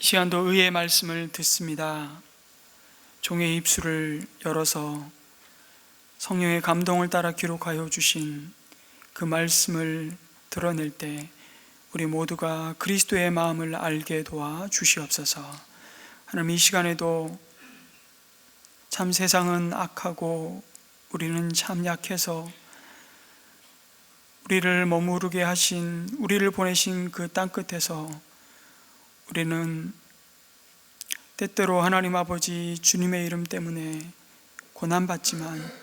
시간도 의의 말씀을 듣습니다. 종의 입술을 열어서 성령의 감동을 따라 기록하여 주신 그 말씀을 드러낼 때 우리 모두가 그리스도의 마음을 알게 도와 주시옵소서. 하나님, 이 시간에도 참 세상은 악하고 우리는 참 약해서 우리를 머무르게 하신, 우리를 보내신 그 땅끝에서 우리는 때때로 하나님 아버지 주님의 이름 때문에 고난받지만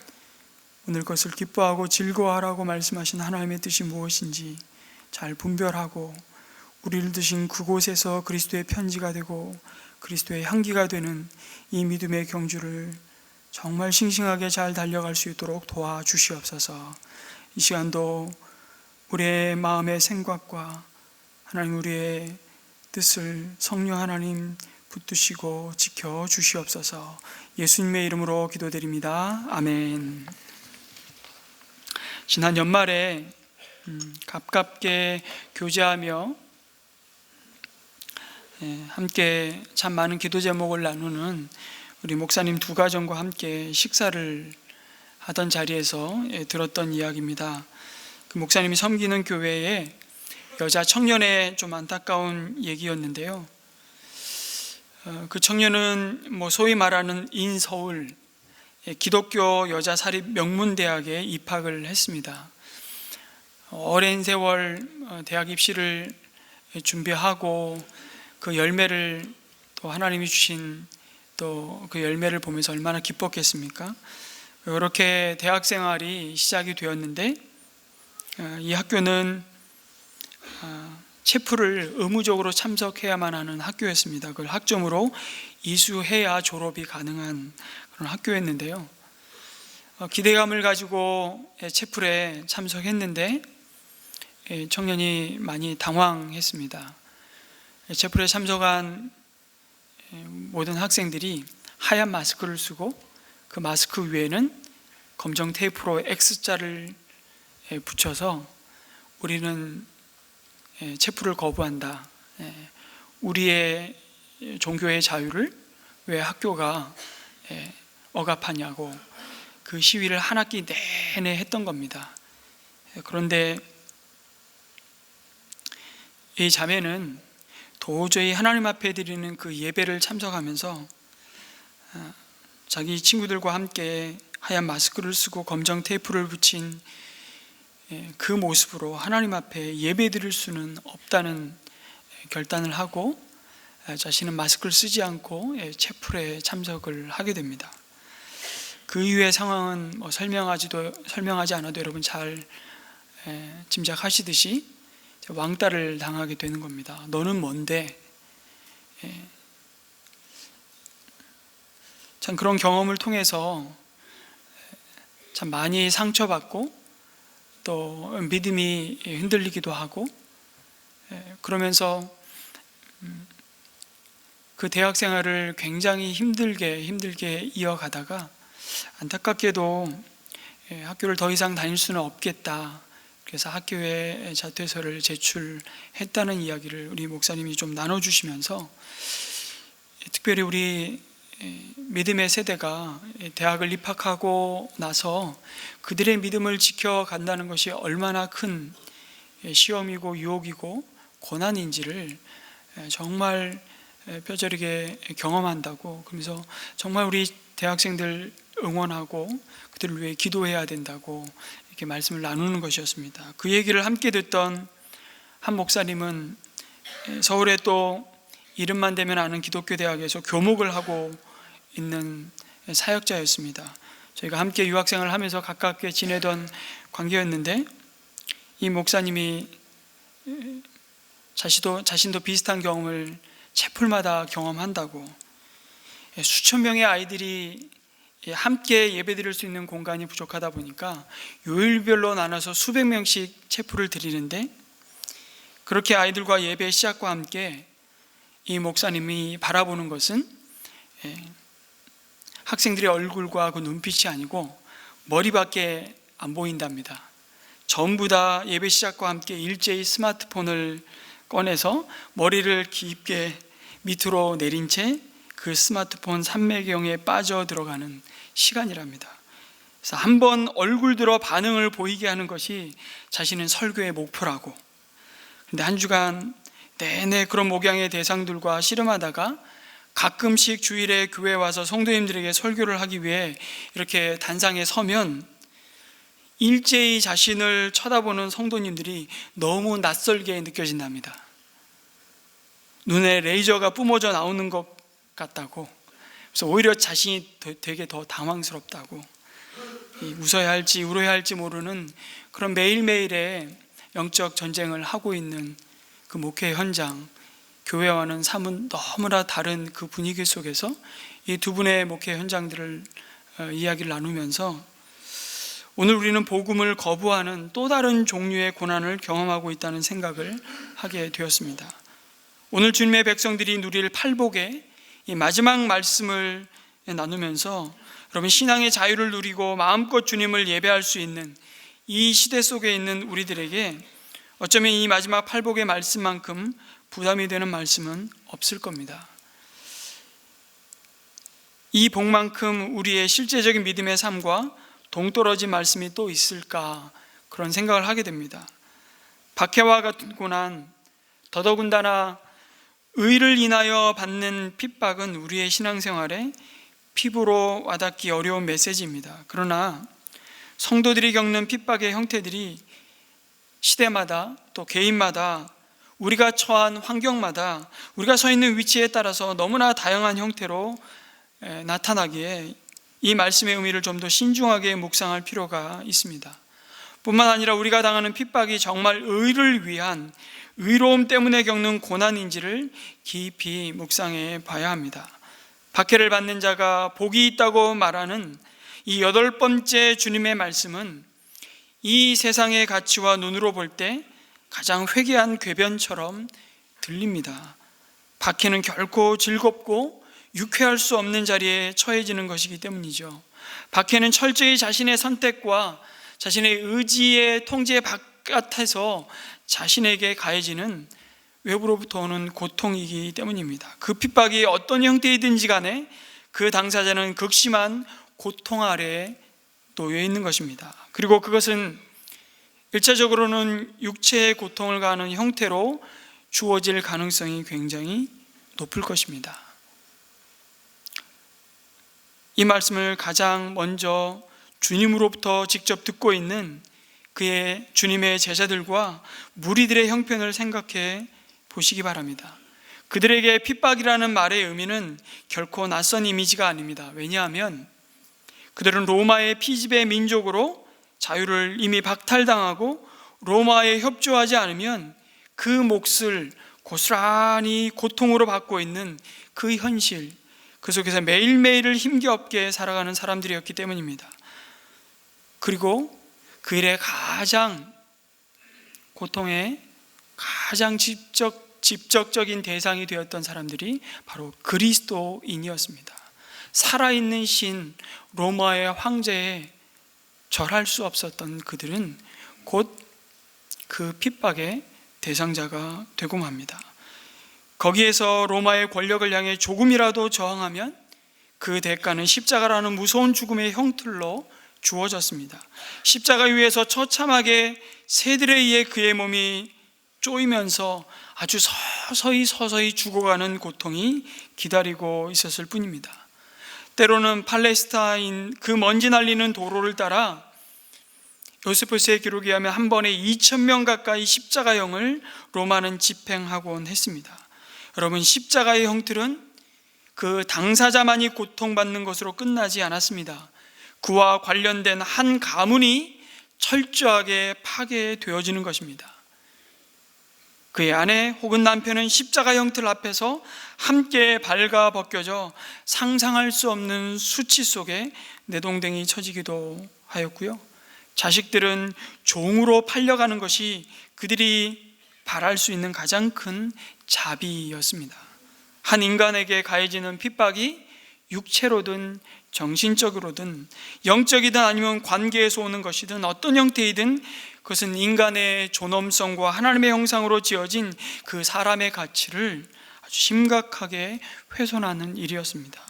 오늘 그것을 기뻐하고 즐거워하라고 말씀하신 하나님의 뜻이 무엇인지 잘 분별하고 우리를 드신 그곳에서 그리스도의 편지가 되고 그리스도의 향기가 되는 이 믿음의 경주를 정말 싱싱하게 잘 달려갈 수 있도록 도와주시옵소서. 이 시간도 우리의 마음의 생각과 하나님 우리의 뜻을 성령 하나님 붙드시고 지켜주시옵소서. 예수님의 이름으로 기도드립니다. 아멘. 지난 연말에 가깝게 교제하며 함께 참 많은 기도 제목을 나누는 우리 목사님 두 가정과 함께 식사를 하던 자리에서 들었던 이야기입니다. 그 목사님이 섬기는 교회에 여자 청년의 좀 안타까운 얘기였는데요. 그 청년은 소위 말하는 인서울 기독교 여자 사립 명문대학에 입학을 했습니다. 오랜 세월 대학 입시를 준비하고 그 열매를 또 하나님이 주신 또 그 열매를 보면서 얼마나 기뻤겠습니까? 이렇게 대학 생활이 시작이 되었는데 이 학교는 체프를 의무적으로 참석해야만 하는 학교였습니다. 그걸 학점으로 이수해야 졸업이 가능한 그런 학교였는데요. 기대감을 가지고 체프에 참석했는데 청년이 많이 당황했습니다. 체프에 참석한 모든 학생들이 하얀 마스크를 쓰고 그 마스크 위에는 검정 테이프로 X자를 붙여서 우리는 체프를 거부한다. 우리의 종교의 자유를 왜 학교가 억압하냐고 그 시위를 한 학기 내내 했던 겁니다. 그런데 이 자매는 도저히 하나님 앞에 드리는 그 예배를 참석하면서 자기 친구들과 함께 하얀 마스크를 쓰고 검정 테이프를 붙인 그 모습으로 하나님 앞에 예배 드릴 수는 없다는 결단을 하고 자신은 마스크를 쓰지 않고 채플에 참석을 하게 됩니다. 그 이후의 상황은 설명하지 않아도 여러분 잘 짐작하시듯이 왕따를 당하게 되는 겁니다. 너는 뭔데? 참 그런 경험을 통해서 참 많이 상처받고 또 믿음이 흔들리기도 하고 그러면서 그 대학 생활을 굉장히 힘들게 이어가다가 안타깝게도 학교를 더 이상 다닐 수는 없겠다. 그래서 학교에 자퇴서를 제출했다는 이야기를 우리 목사님이 좀 나눠주시면서 특별히 우리 믿음의 세대가 대학을 입학하고 나서 그들의 믿음을 지켜간다는 것이 얼마나 큰 시험이고 유혹이고 고난인지를 정말 뼈저리게 경험한다고, 그러면서 정말 우리 대학생들 응원하고 그들을 위해 기도해야 된다고 이렇게 말씀을 나누는 것이었습니다. 그 얘기를 함께 듣던 한 목사님은 서울에 또 이름만 대면 아는 기독교 대학에서 교목을 하고 있는 사역자였습니다. 저희가 함께 유학생활을 하면서 가깝게 지내던 관계였는데 이 목사님이 자신도 비슷한 경험을 채플마다 경험한다고, 수천 명의 아이들이 함께 예배드릴 수 있는 공간이 부족하다 보니까 요일별로 나눠서 수백 명씩 채플을 드리는데, 그렇게 아이들과 예배 시작과 함께 이 목사님이 바라보는 것은 학생들의 얼굴과 그 눈빛이 아니고 머리밖에 안 보인답니다. 전부 다 예배 시작과 함께 일제히 스마트폰을 꺼내서 머리를 깊게 밑으로 내린 채 그 스마트폰 삼매경에 빠져 들어가는 시간이랍니다. 그래서 한번 얼굴 들어 반응을 보이게 하는 것이 자신의 설교의 목표라고. 근데 한 주간 내내 그런 목양의 대상들과 씨름하다가 가끔씩 주일에 교회에 와서 성도님들에게 설교를 하기 위해 이렇게 단상에 서면 일제히 자신을 쳐다보는 성도님들이 너무 낯설게 느껴진답니다. 눈에 레이저가 뿜어져 나오는 것 같다고. 그래서 오히려 자신이 되게 더 당황스럽다고. 웃어야 할지 울어야 할지 모르는 그런 매일매일의 영적 전쟁을 하고 있는 그 목회 현장, 교회와는 사뭇 너무나 다른 그 분위기 속에서 이 두 분의 목회 현장들을 이야기를 나누면서 오늘 우리는 복음을 거부하는 또 다른 종류의 고난을 경험하고 있다는 생각을 하게 되었습니다. 오늘 주님의 백성들이 누릴 팔복의 이 마지막 말씀을 나누면서 여러분, 신앙의 자유를 누리고 마음껏 주님을 예배할 수 있는 이 시대 속에 있는 우리들에게 어쩌면 이 마지막 팔복의 말씀만큼 부담이 되는 말씀은 없을 겁니다. 이 복만큼 우리의 실제적인 믿음의 삶과 동떨어진 말씀이 또 있을까, 그런 생각을 하게 됩니다. 박해와 같은 고난, 더더군다나 의를 인하여 받는 핍박은 우리의 신앙생활에 피부로 와닿기 어려운 메시지입니다. 그러나 성도들이 겪는 핍박의 형태들이 시대마다 또 개인마다 우리가 처한 환경마다 우리가 서 있는 위치에 따라서 너무나 다양한 형태로 나타나기에 이 말씀의 의미를 좀 더 신중하게 묵상할 필요가 있습니다. 뿐만 아니라 우리가 당하는 핍박이 정말 의를 위한 의로움 때문에 겪는 고난인지를 깊이 묵상해 봐야 합니다. 박해를 받는 자가 복이 있다고 말하는 이 8번째 주님의 말씀은 이 세상의 가치와 눈으로 볼 때 가장 회개한 궤변처럼 들립니다. 박해는 결코 즐겁고 유쾌할 수 없는 자리에 처해지는 것이기 때문이죠. 박해는 철저히 자신의 선택과 자신의 의지의 통제 바깥에서 자신에게 가해지는 외부로부터 오는 고통이기 때문입니다. 그 핍박이 어떤 형태이든지 간에 그 당사자는 극심한 고통 아래에 놓여 있는 것입니다. 그리고 그것은 일차적으로는 육체의 고통을 가하는 형태로 주어질 가능성이 굉장히 높을 것입니다. 이 말씀을 가장 먼저 주님으로부터 직접 듣고 있는 그의 주님의 제자들과 무리들의 형편을 생각해 보시기 바랍니다. 그들에게 핍박이라는 말의 의미는 결코 낯선 이미지가 아닙니다. 왜냐하면 그들은 로마의 피지배 민족으로 자유를 이미 박탈당하고 로마에 협조하지 않으면 그 몫을 고스란히 고통으로 받고 있는 그 현실, 그 속에서 매일매일을 힘겹게 살아가는 사람들이었기 때문입니다. 그리고 그 일의 가장 고통의 가장 직접적인 대상이 되었던 사람들이 바로 그리스도인이었습니다. 살아있는 신 로마의 황제에 절할 수 없었던 그들은 곧 그 핍박의 대상자가 되고 맙니다. 거기에서 로마의 권력을 향해 조금이라도 저항하면 그 대가는 십자가라는 무서운 죽음의 형틀로 주어졌습니다. 십자가 위에서 처참하게 새들에 의해 그의 몸이 쪼이면서 아주 서서히 죽어가는 고통이 기다리고 있었을 뿐입니다. 때로는 팔레스타인 그 먼지 날리는 도로를 따라 요세포스의 기록에 의하면 한 번에 2,000명 가까이 십자가형을 로마는 집행하곤 했습니다. 여러분, 십자가의 형틀은 그 당사자만이 고통받는 것으로 끝나지 않았습니다. 그와 관련된 한 가문이 철저하게 파괴되어지는 것입니다. 그의 아내 혹은 남편은 십자가 형틀 앞에서 함께 발가 벗겨져 상상할 수 없는 수치 속에 내동댕이 쳐지기도 하였고요. 자식들은 종으로 팔려가는 것이 그들이 바랄 수 있는 가장 큰 자비였습니다. 한 인간에게 가해지는 핍박이 육체로든 정신적으로든 영적이든 아니면 관계에서 오는 것이든 어떤 형태이든 그것은 인간의 존엄성과 하나님의 형상으로 지어진 그 사람의 가치를 아주 심각하게 훼손하는 일이었습니다.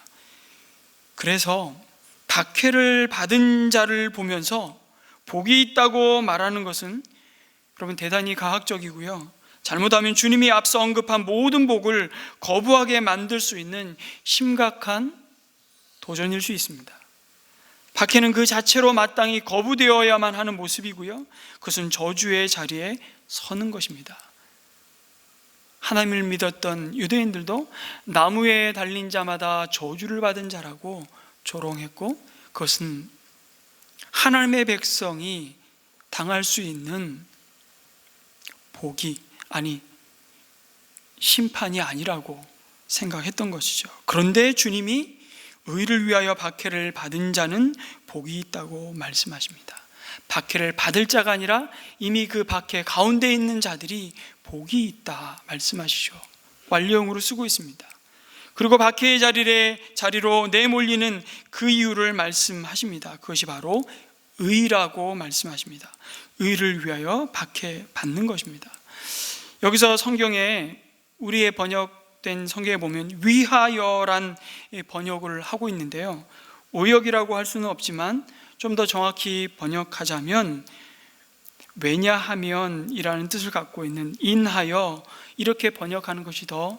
그래서 박해를 받은 자를 보면서 복이 있다고 말하는 것은 여러분 대단히 가학적이고요, 잘못하면 주님이 앞서 언급한 모든 복을 거부하게 만들 수 있는 심각한 도전일 수 있습니다. 박해는 그 자체로 마땅히 거부되어야만 하는 모습이고요, 그것은 저주의 자리에 서는 것입니다. 하나님을 믿었던 유대인들도 나무에 달린 자마다 저주를 받은 자라고 조롱했고, 그것은 하나님의 백성이 당할 수 있는 심판이 아니라고 생각했던 것이죠. 그런데 주님이 의를 위하여 박해를 받은 자는 복이 있다고 말씀하십니다. 박해를 받을 자가 아니라 이미 그 박해 가운데 있는 자들이 복이 있다 말씀하시죠. 완료형으로 쓰고 있습니다. 그리고 박해의 자리로 내몰리는 그 이유를 말씀하십니다. 그것이 바로 의라고 말씀하십니다. 의를 위하여 박해받는 것입니다. 여기서 성경에 우리의 번역된 성경에 보면 위하여란 번역을 하고 있는데요, 오역이라고 할 수는 없지만 좀 더 정확히 번역하자면 왜냐하면 이라는 뜻을 갖고 있는 인하여, 이렇게 번역하는 것이 더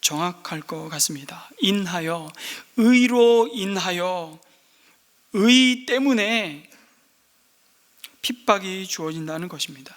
정확할 것 같습니다. 인하여, 의로 인하여, 의 때문에 핍박이 주어진다는 것입니다.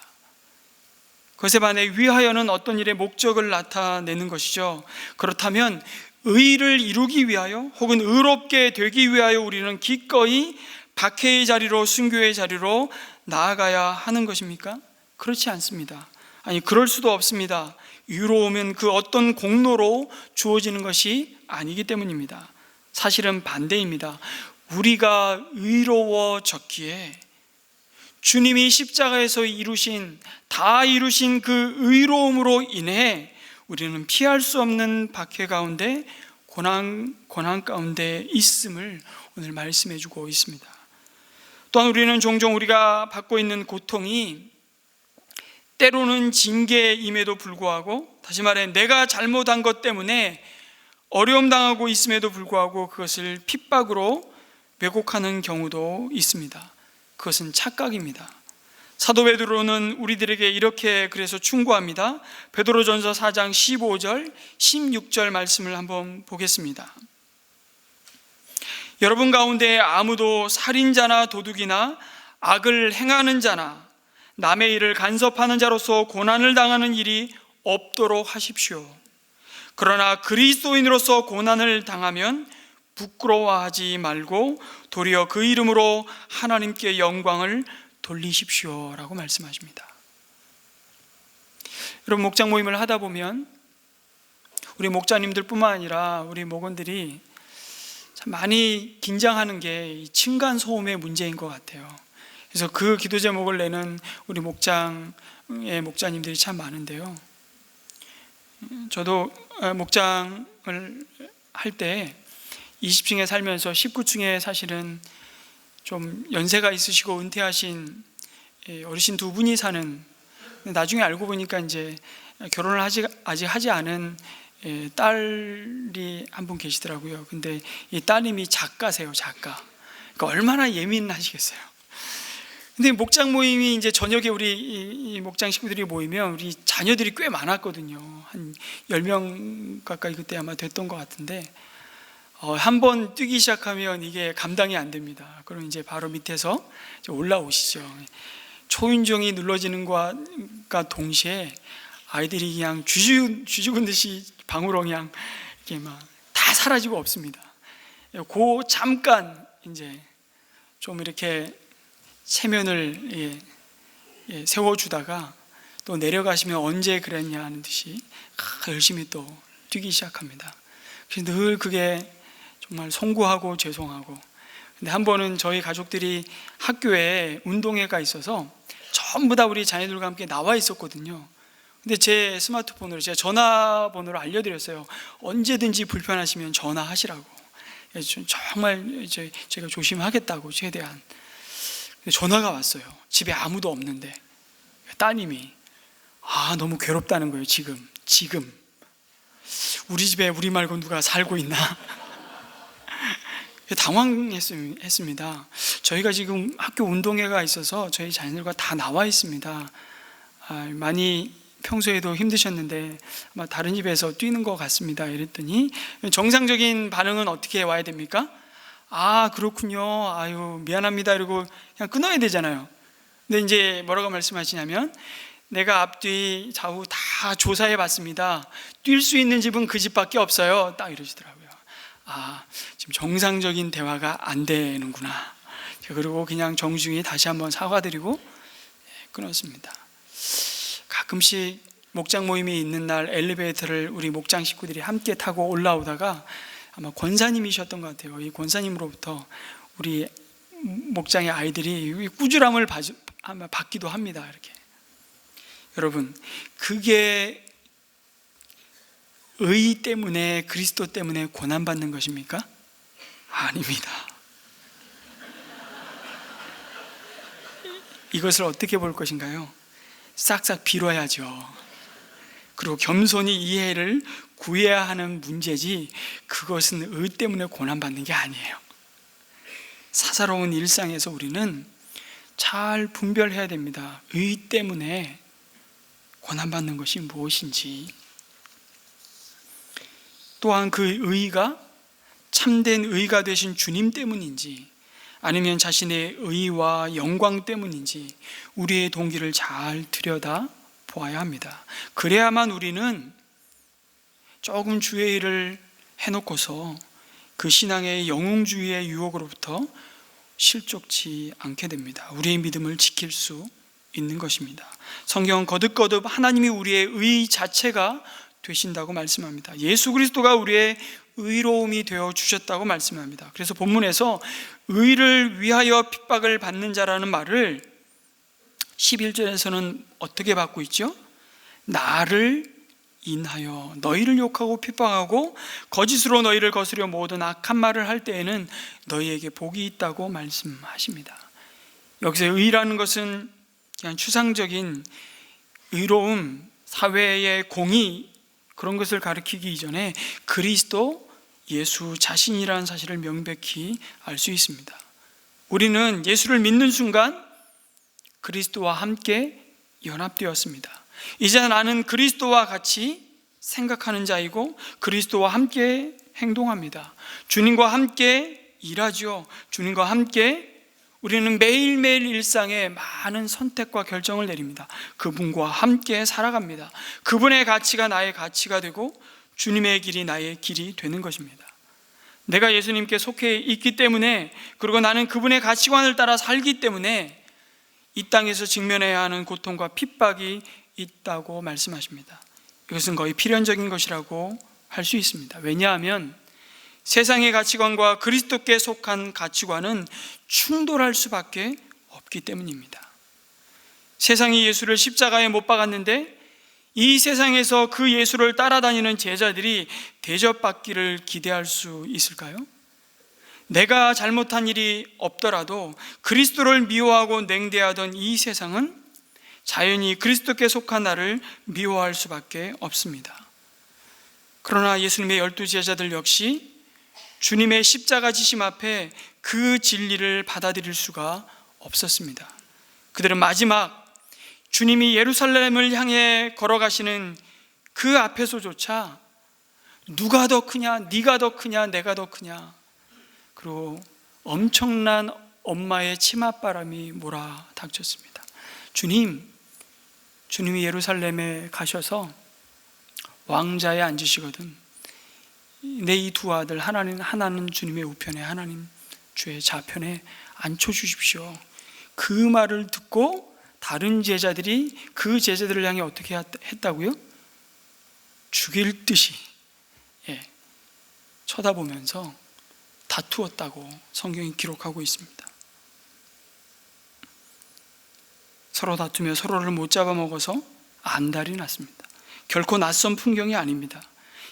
그것에 반해 위하여는 어떤 일의 목적을 나타내는 것이죠. 그렇다면 의를 이루기 위하여 혹은 의롭게 되기 위하여 우리는 기꺼이 박해의 자리로, 순교의 자리로 나아가야 하는 것입니까? 그렇지 않습니다. 아니, 그럴 수도 없습니다. 의로우면 그 어떤 공로로 주어지는 것이 아니기 때문입니다. 사실은 반대입니다. 우리가 의로워졌기에 주님이 십자가에서 다 이루신 그 의로움으로 인해 우리는 피할 수 없는 박해 가운데, 고난 가운데 있음을 오늘 말씀해 주고 있습니다. 또한 우리는 종종 우리가 받고 있는 고통이 때로는 징계임에도 불구하고, 다시 말해 내가 잘못한 것 때문에 어려움 당하고 있음에도 불구하고 그것을 핍박으로 왜곡하는 경우도 있습니다. 그것은 착각입니다. 사도 베드로는 우리들에게 이렇게 그래서 충고합니다. 베드로전서 4장 15절 16절 말씀을 한번 보겠습니다. 여러분 가운데 아무도 살인자나 도둑이나 악을 행하는 자나 남의 일을 간섭하는 자로서 고난을 당하는 일이 없도록 하십시오. 그러나 그리스도인으로서 고난을 당하면 부끄러워하지 말고 도리어 그 이름으로 하나님께 영광을 돌리십시오 라고 말씀하십니다. 여러분, 목장 모임을 하다 보면 우리 목자님들 뿐만 아니라 우리 목원들이 참 많이 긴장하는 게 층간 소음의 문제인 것 같아요. 그래서 그 기도 제목을 내는 우리 목장의 목자님들이 참 많은데요, 저도 목장을 할 때 20층에 살면서 19층에 사실은 좀 연세가 있으시고 은퇴하신 어르신 두 분이 사는, 나중에 알고 보니까 이제 결혼을 아직 하지 않은 딸이 한 분 계시더라고요. 근데 이 따님이 작가세요, 작가. 그러니까 얼마나 예민하시겠어요. 근데 목장 모임이 이제 저녁에 우리 이 목장 식구들이 모이면 우리 자녀들이 꽤 많았거든요. 한 10명 가까이 그때 아마 됐던 것 같은데, 한번 뛰기 시작하면 이게 감당이 안 됩니다. 그럼 이제 바로 밑에서 이제 올라오시죠. 초인종이 눌러지는 것과 동시에 아이들이 그냥 쥐죽은 듯이 방으로 그냥 이렇게 막 다 사라지고 없습니다. 그 잠깐 이제 좀 이렇게 체면을 세워주다가 또 내려가시면 언제 그랬냐 하는 듯이 열심히 또 뛰기 시작합니다. 그래서 늘 그게 정말 송구하고 죄송하고. 근데 한 번은 저희 가족들이 학교에 운동회가 있어서 전부 다 우리 자녀들과 함께 나와 있었거든요. 근데 제 스마트폰으로 제가 전화번호를 알려드렸어요. 언제든지 불편하시면 전화하시라고. 정말 제가 조심하겠다고 최대한. 전화가 왔어요. 집에 아무도 없는데 따님이 너무 괴롭다는 거예요. 지금 우리 집에 우리 말고 누가 살고 있나? 당황했습니다. 저희가 지금 학교 운동회가 있어서 저희 자녀들과 다 나와 있습니다. 많이 평소에도 힘드셨는데 아마 다른 집에서 뛰는 것 같습니다. 이랬더니 정상적인 반응은 어떻게 와야 됩니까? 아, 그렇군요. 아유, 미안합니다. 이러고 그냥 끊어야 되잖아요. 근데 이제 뭐라고 말씀하시냐면, 내가 앞뒤 좌우 다 조사해 봤습니다. 뛸 수 있는 집은 그 집밖에 없어요. 딱 이러시더라고요. 아, 지금 정상적인 대화가 안 되는구나. 그리고 그냥 정중히 다시 한번 사과드리고 끊었습니다. 가끔씩 목장 모임이 있는 날 엘리베이터를 우리 목장 식구들이 함께 타고 올라오다가 아마 권사님이셨던 것 같아요. 이 권사님으로부터 우리 목장의 아이들이 꾸지람을 받기도 합니다. 이렇게. 여러분, 그게 의 때문에, 그리스도 때문에 고난받는 것입니까? 아닙니다. 이것을 어떻게 볼 것인가요? 싹싹 빌어야죠. 그리고 겸손히 이해를 구해야 하는 문제지, 그것은 의 때문에 고난받는 게 아니에요. 사사로운 일상에서 우리는 잘 분별해야 됩니다. 의 때문에 고난받는 것이 무엇인지, 또한 그 의가 참된 의가 되신 주님 때문인지, 아니면 자신의 의와 영광 때문인지 우리의 동기를 잘 들여다 보아야 합니다. 그래야만 우리는 조금 주의 일을 해놓고서 그 신앙의 영웅주의의 유혹으로부터 실족치 않게 됩니다. 우리의 믿음을 지킬 수 있는 것입니다. 성경은 거듭거듭 하나님이 우리의 의 자체가 되신다고 말씀합니다. 예수 그리스도가 우리의 의로움이 되어 주셨다고 말씀합니다. 그래서 본문에서 의를 위하여 핍박을 받는 자라는 말을 11절에서는 어떻게 받고 있죠? 나를 인하여 너희를 욕하고 핍박하고 거짓으로 너희를 거스려 모든 악한 말을 할 때에는 너희에게 복이 있다고 말씀하십니다. 여기서 의라는 것은 그냥 추상적인 의로움, 사회의 공의, 그런 것을 가리키기 이전에 그리스도 예수 자신이라는 사실을 명백히 알 수 있습니다. 우리는 예수를 믿는 순간 그리스도와 함께 연합되었습니다. 이제 나는 그리스도와 같이 생각하는 자이고 그리스도와 함께 행동합니다. 주님과 함께 일하죠. 주님과 함께 우리는 매일매일 일상에 많은 선택과 결정을 내립니다. 그분과 함께 살아갑니다. 그분의 가치가 나의 가치가 되고 주님의 길이 나의 길이 되는 것입니다. 내가 예수님께 속해 있기 때문에, 그리고 나는 그분의 가치관을 따라 살기 때문에 이 땅에서 직면해야 하는 고통과 핍박이 있다고 말씀하십니다. 이것은 거의 필연적인 것이라고 할 수 있습니다. 왜냐하면 세상의 가치관과 그리스도께 속한 가치관은 충돌할 수밖에 없기 때문입니다. 세상이 예수를 십자가에 못 박았는데 이 세상에서 그 예수를 따라다니는 제자들이 대접받기를 기대할 수 있을까요? 내가 잘못한 일이 없더라도 그리스도를 미워하고 냉대하던 이 세상은 자연히 그리스도께 속한 나를 미워할 수밖에 없습니다. 그러나 예수님의 12제자들 역시 주님의 십자가 지심 앞에 그 진리를 받아들일 수가 없었습니다. 그들은 마지막 주님이 예루살렘을 향해 걸어가시는 그 앞에서조차 누가 더 크냐, 네가 더 크냐, 내가 더 크냐, 그리고 엄청난 엄마의 치맛바람이 몰아닥쳤습니다. 주님이 예루살렘에 가셔서 왕자에 앉으시거든 내 이 두 아들, 하나는 주님의 우편에, 하나는 주의 좌편에 앉혀주십시오. 그 말을 듣고 다른 제자들이 그 제자들을 향해 어떻게 했다고요? 죽일 듯이 쳐다보면서 다투었다고 성경이 기록하고 있습니다. 서로 다투며 서로를 못 잡아먹어서 안달이 났습니다. 결코 낯선 풍경이 아닙니다.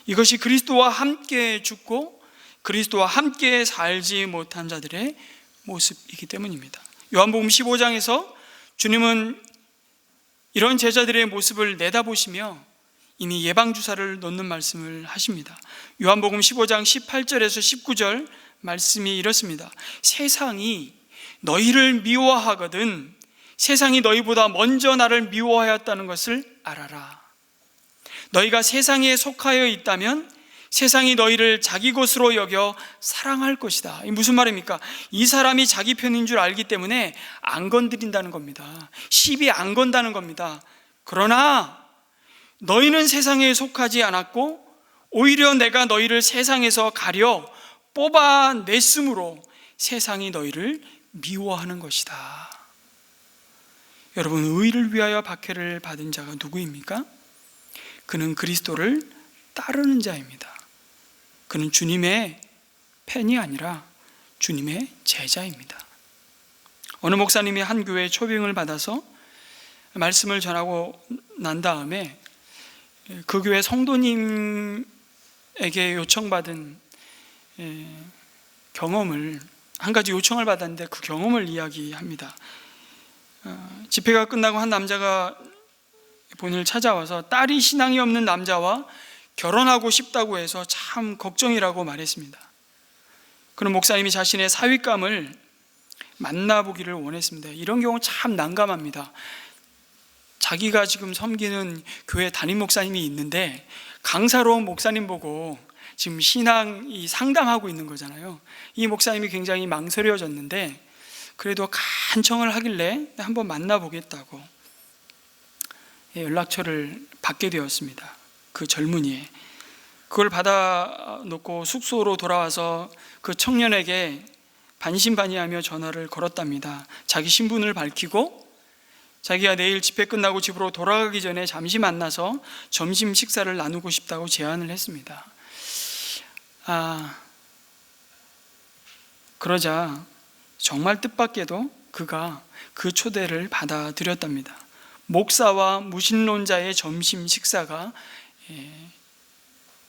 이것이 그리스도와 함께 죽고 그리스도와 함께 살지 못한 자들의 모습이기 때문입니다. 요한복음 15장에서 주님은 이런 제자들의 모습을 내다보시며 이미 예방주사를 놓는 말씀을 하십니다. 요한복음 15장 18절에서 19절 말씀이 이렇습니다. 세상이 너희를 미워하거든 세상이 너희보다 먼저 나를 미워하였다는 것을 알아라. 너희가 세상에 속하여 있다면 세상이 너희를 자기 것으로 여겨 사랑할 것이다. 이게 무슨 말입니까? 이 사람이 자기 편인 줄 알기 때문에 안 건드린다는 겁니다. 시비 안 건다는 겁니다. 그러나 너희는 세상에 속하지 않았고 오히려 내가 너희를 세상에서 가려 뽑아냈으므로 세상이 너희를 미워하는 것이다. 여러분, 의를 위하여 박해를 받은 자가 누구입니까? 그는 그리스도를 따르는 자입니다. 그는 주님의 팬이 아니라 주님의 제자입니다. 어느 목사님이 한 교회에 초빙을 받아서 말씀을 전하고 난 다음에 그 교회 성도님에게 요청받은 경험을, 한 가지 요청을 받았는데 그 경험을 이야기합니다. 집회가 끝나고 한 남자가 본인을 찾아와서 딸이 신앙이 없는 남자와 결혼하고 싶다고 해서 참 걱정이라고 말했습니다. 그런 목사님이 자신의 사윗감을 만나보기를 원했습니다. 이런 경우 참 난감합니다. 자기가 지금 섬기는 교회 담임 목사님이 있는데 강사로 온 목사님 보고 지금 신앙이 상담하고 있는 거잖아요. 이 목사님이 굉장히 망설여졌는데 그래도 간청을 하길래 한번 만나보겠다고 연락처를 받게 되었습니다. 그 젊은이의. 그걸 받아 놓고 숙소로 돌아와서 그 청년에게 반신반의하며 전화를 걸었답니다. 자기 신분을 밝히고 자기가 내일 집회 끝나고 집으로 돌아가기 전에 잠시 만나서 점심 식사를 나누고 싶다고 제안을 했습니다. 그러자 정말 뜻밖에도 그가 그 초대를 받아들였답니다. 목사와 무신론자의 점심 식사가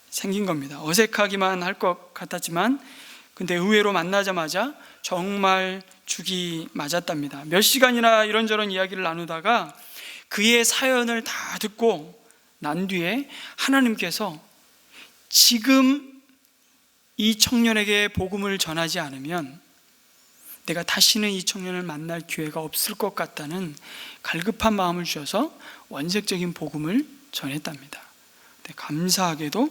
생긴 겁니다. 어색하기만 할 것 같았지만 근데 의외로 만나자마자 정말 죽이 맞았답니다. 몇 시간이나 이런저런 이야기를 나누다가 그의 사연을 다 듣고 난 뒤에 하나님께서 지금 이 청년에게 복음을 전하지 않으면 내가 다시는 이 청년을 만날 기회가 없을 것 같다는 갈급한 마음을 주셔서 원색적인 복음을 전했답니다. 감사하게도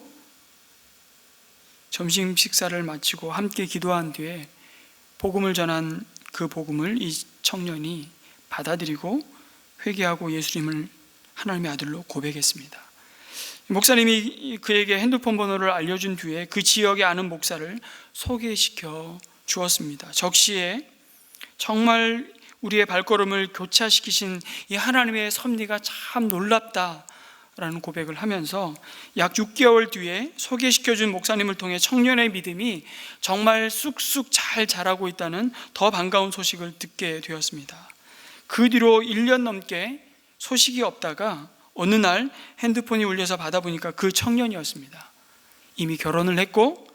점심 식사를 마치고 함께 기도한 뒤에 복음을 전한 그 복음을 이 청년이 받아들이고 회개하고 예수님을 하나님의 아들로 고백했습니다. 목사님이 그에게 핸드폰 번호를 알려준 뒤에 그 지역에 아는 목사를 소개시켜 주었습니다. 적시에 정말 우리의 발걸음을 교차시키신 이 하나님의 섭리가 참 놀랍다라는 고백을 하면서 약 6개월 뒤에 소개시켜준 목사님을 통해 청년의 믿음이 정말 쑥쑥 잘 자라고 있다는 더 반가운 소식을 듣게 되었습니다. 그 뒤로 1년 넘게 소식이 없다가 어느 날 핸드폰이 울려서 받아보니까 그 청년이었습니다. 이미 결혼을 했고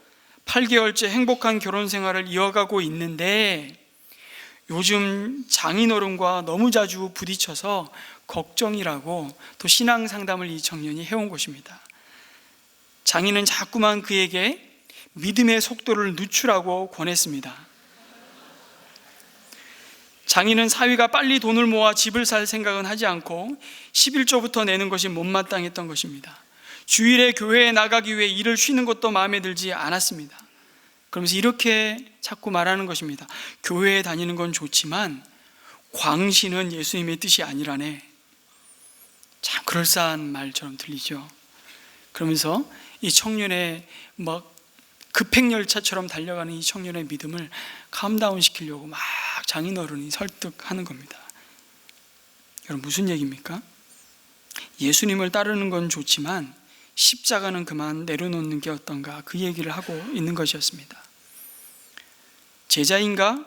8개월째 행복한 결혼 생활을 이어가고 있는데 요즘 장인어른과 너무 자주 부딪혀서 걱정이라고 또 신앙 상담을 이 청년이 해온 것입니다. 장인은 자꾸만 그에게 믿음의 속도를 늦추라고 권했습니다. 장인은 사위가 빨리 돈을 모아 집을 살 생각은 하지 않고 11조부터 내는 것이 못마땅했던 것입니다. 주일에 교회에 나가기 위해 일을 쉬는 것도 마음에 들지 않았습니다. 그러면서 이렇게 자꾸 말하는 것입니다. 교회에 다니는 건 좋지만 광신은 예수님의 뜻이 아니라네. 참 그럴싸한 말처럼 들리죠. 그러면서 이 청년의 급행열차처럼 달려가는 이 청년의 믿음을 캄다운 시키려고 막 장인어른이 설득하는 겁니다. 여러분, 무슨 얘기입니까? 예수님을 따르는 건 좋지만 십자가는 그만 내려놓는 게 어떤가, 그 얘기를 하고 있는 것이었습니다. 제자인가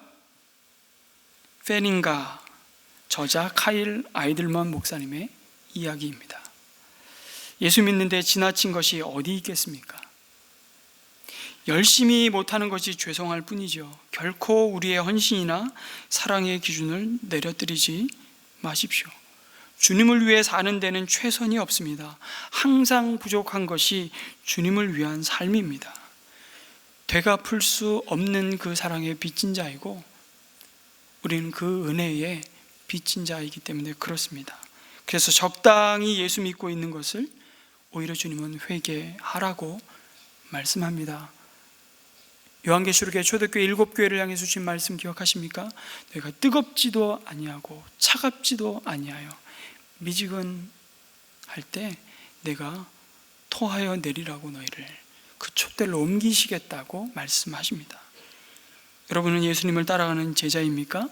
팬인가, 저자 카일 아이들먼 목사님의 이야기입니다. 예수 믿는데 지나친 것이 어디 있겠습니까? 열심히 못하는 것이 죄송할 뿐이죠. 결코 우리의 헌신이나 사랑의 기준을 내려뜨리지 마십시오. 주님을 위해 사는 데는 최선이 없습니다. 항상 부족한 것이 주님을 위한 삶입니다. 되갚을 수 없는 그 사랑의 빚진 자이고 우리는 그 은혜의 빚진 자이기 때문에 그렇습니다. 그래서 적당히 예수 믿고 있는 것을 오히려 주님은 회개하라고 말씀합니다. 요한계시록의 초대교회 7교회를 향해서 주신 말씀 기억하십니까? 너희가 뜨겁지도 아니하고 차갑지도 아니하여 미지근할 때 내가 토하여 내리라고 너희를 그 촛대로 옮기시겠다고 말씀하십니다. 여러분은 예수님을 따라가는 제자입니까?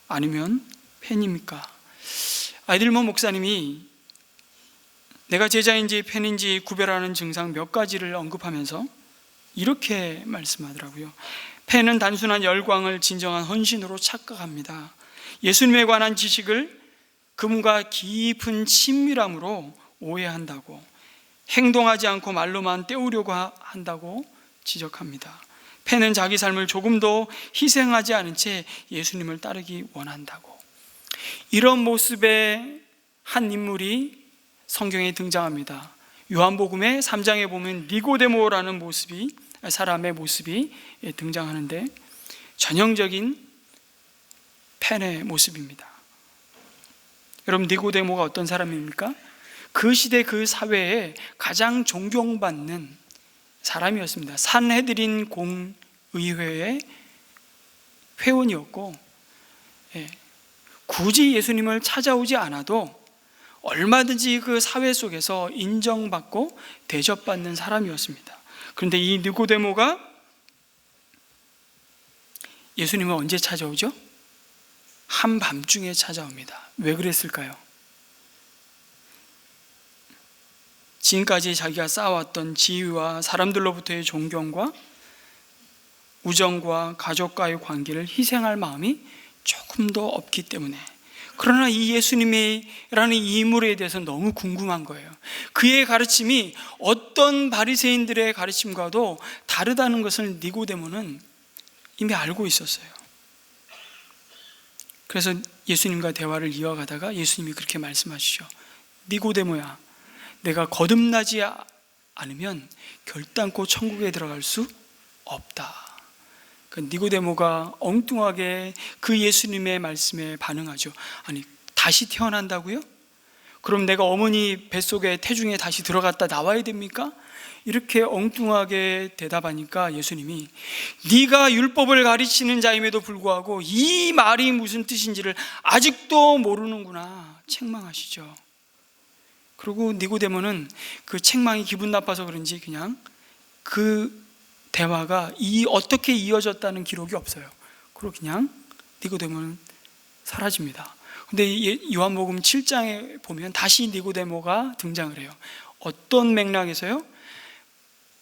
아니면 팬입니까? 아이들모 목사님이 내가 제자인지 팬인지 구별하는 증상 몇 가지를 언급하면서 이렇게 말씀하더라고요. 팬은 단순한 열광을 진정한 헌신으로 착각합니다. 예수님에 관한 지식을 그분과 깊은 친밀함으로 오해한다고, 행동하지 않고 말로만 때우려고 한다고 지적합니다. 팬은 자기 삶을 조금도 희생하지 않은 채 예수님을 따르기 원한다고. 이런 모습의 한 인물이 성경에 등장합니다. 요한복음의 3장에 보면 니고데모라는 사람의 모습이 등장하는데 전형적인 팬의 모습입니다. 여러분, 니고데모가 어떤 사람입니까? 그 시대 그 사회에 가장 존경받는 사람이었습니다. 산헤드린 공의회의 회원이었고, 굳이 예수님을 찾아오지 않아도 얼마든지 그 사회 속에서 인정받고 대접받는 사람이었습니다. 그런데 이 니고데모가 예수님을 언제 찾아오죠? 한밤중에 찾아옵니다. 왜 그랬을까요? 지금까지 자기가 쌓아왔던 지위와 사람들로부터의 존경과 우정과 가족과의 관계를 희생할 마음이 조금도 없기 때문에, 그러나 이 예수님이라는 이 인물에 대해서 너무 궁금한 거예요. 그의 가르침이 어떤 바리새인들의 가르침과도 다르다는 것을 니고데모는 이미 알고 있었어요. 그래서 예수님과 대화를 이어가다가 예수님이 그렇게 말씀하시죠. 니고데모야, 내가 거듭나지 않으면 결단코 천국에 들어갈 수 없다. 니고데모가 엉뚱하게 그 예수님의 말씀에 반응하죠. 아니, 다시 태어난다고요? 그럼 내가 어머니 뱃속에 태중에 다시 들어갔다 나와야 됩니까? 이렇게 엉뚱하게 대답하니까 예수님이 네가 율법을 가르치는 자임에도 불구하고 이 말이 무슨 뜻인지를 아직도 모르는구나 책망하시죠. 그리고 니고데모는 그 책망이 기분 나빠서 그런지 그냥 그 대화가 어떻게 이어졌다는 기록이 없어요. 그리고 그냥 니고데모는 사라집니다. 근데 요한복음 7장에 보면 다시 니고데모가 등장을 해요. 어떤 맥락에서요?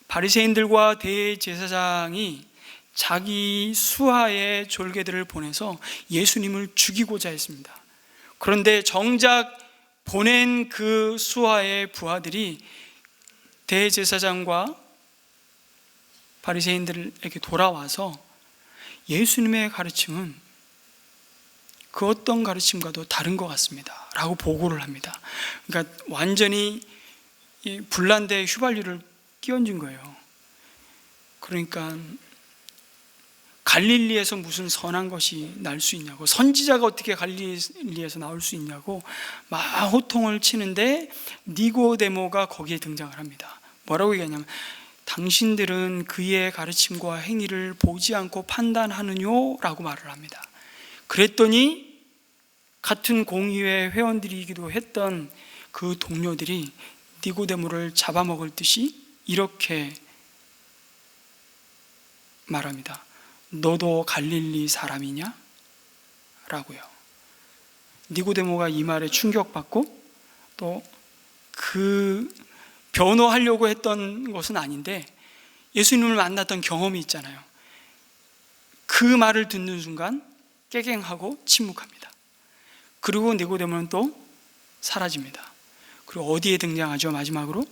바리새인들과 대제사장이 자기 수하의 졸개들을 보내서 예수님을 죽이고자 했습니다. 그런데 정작 보낸 그 수하의 부하들이 대제사장과 바리새인들에게 돌아와서 예수님의 가르침은 그 어떤 가르침과도 다른 것 같습니다 라고 보고를 합니다. 그러니까 완전히 불난데 휘발유를 끼얹은 거예요. 그러니까 갈릴리에서 무슨 선한 것이 날 수 있냐고, 선지자가 어떻게 갈릴리에서 나올 수 있냐고 막 호통을 치는데 니고데모가 거기에 등장을 합니다. 뭐라고 얘기하냐면 당신들은 그의 가르침과 행위를 보지 않고 판단하느뇨? 라고 말을 합니다. 그랬더니 같은 공의회 회원들이기도 했던 그 동료들이 니고데모를 잡아먹을 듯이 이렇게 말합니다. 너도 갈릴리 사람이냐? 라고요. 니고데모가 이 말에 충격받고 또 그 변호하려고 했던 것은 아닌데 예수님을 만났던 경험이 있잖아요. 그 말을 듣는 순간 깨갱하고 침묵합니다. 그리고 니고데모는 또 사라집니다. 그리고 어디에 등장하죠? 마지막으로